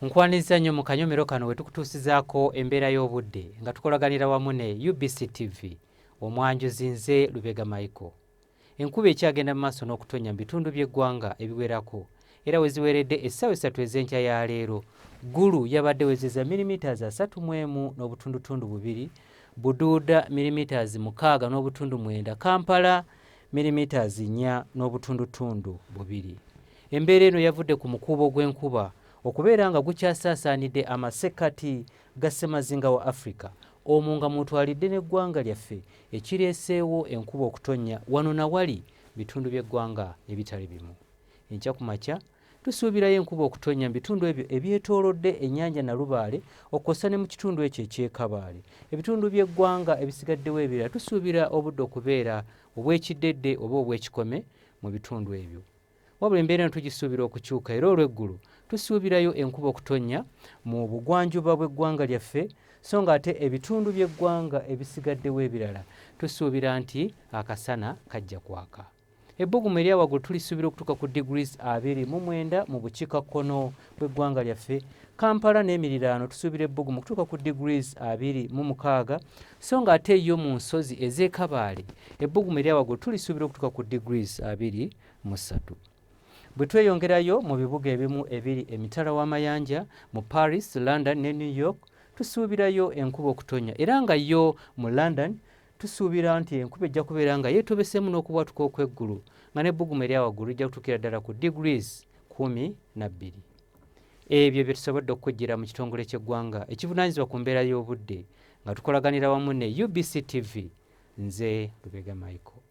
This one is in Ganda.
Nkwaniza nnyo mu kanyomero kano we tukutuusizaako embeera y'obudde nga tukolaganira wamu ne UBC TV omwanjuzi nze Lubega Micheal. Enkuba ekyagenda mu maaso n'okutonya mu bitundu by'eggwanga ebiwerako era we ziweredde essaawa 3 ez'enkya ya leero. Gulu yabadde wezeza milimitaazi 3.2, Buduuda milimitaazi 6.9, Kampala milimitaazi 4.2. Embeera eno yavudde ku mukuubo gw'enkuba okubeera nga gukyasaasaanidde amasekkati ga ssemazinga wa Africa, omwo nga mutwalidde n'eggwanga lyaffe ekireeseewo enkuba okutonnya wano na wali bitundu by'eggwanga ebitali bimu. Enkya ku makya tusuubirayo enkuba okutonnya mu bitundu ebyo ebyetoolodde ennyanja Nalubaale okwosa ne mu kitundu ekyo eky'Ekabaale. Ebitundu by'eggwanga ebisigaddewo ebirala tusuubira obudde okubeera obw'ekiddedde oba obw'ekikome mu bitundu ebyo. Wabula embeera eno tugisuubira okukyuka era olw'eggulu tusuubirayo enkuba okutonnya mu bugwanjuba bw'eggwanga lyaffe, so nga ate ebitundu by'eggwanga ebisigaddewo ebirala tusuubira nti akasana kajja kwaka. Ebbugumu erya waggulu tulisuubira okutuuka ku degrees 29 mu bukiikakkono bw'eggwanga lyaffe. Kampala n'emiriraano tusuubira ebbugumu okutuuka ku degrees 26, so nga ate yo mu nsozi ez'Ekabaale ebbugumu erya waggulu tulisuubira okutuuka ku degrees 23. Bwe tweyongerayo mu bibuga ebimu ebiri emitala w'amayanja mu Paris, London ne New York tusuubirayo enkuba okutonya era nga yo mu London tusuubira nti enkuba ejja kubeera nga yeetobeseemu n'okubwatuka okw'eggulu nga n'ebbugumu erya waggulu lijja kutuukira ddala ku degrees 12. Ebyo bye tusobodde okukujjira mu kitongole ky'eggwanga ekivunaanyizibwa ku mbeera y'obudde nga tukolaganira wamu ne UBC TV. Nze Lubega Micheal.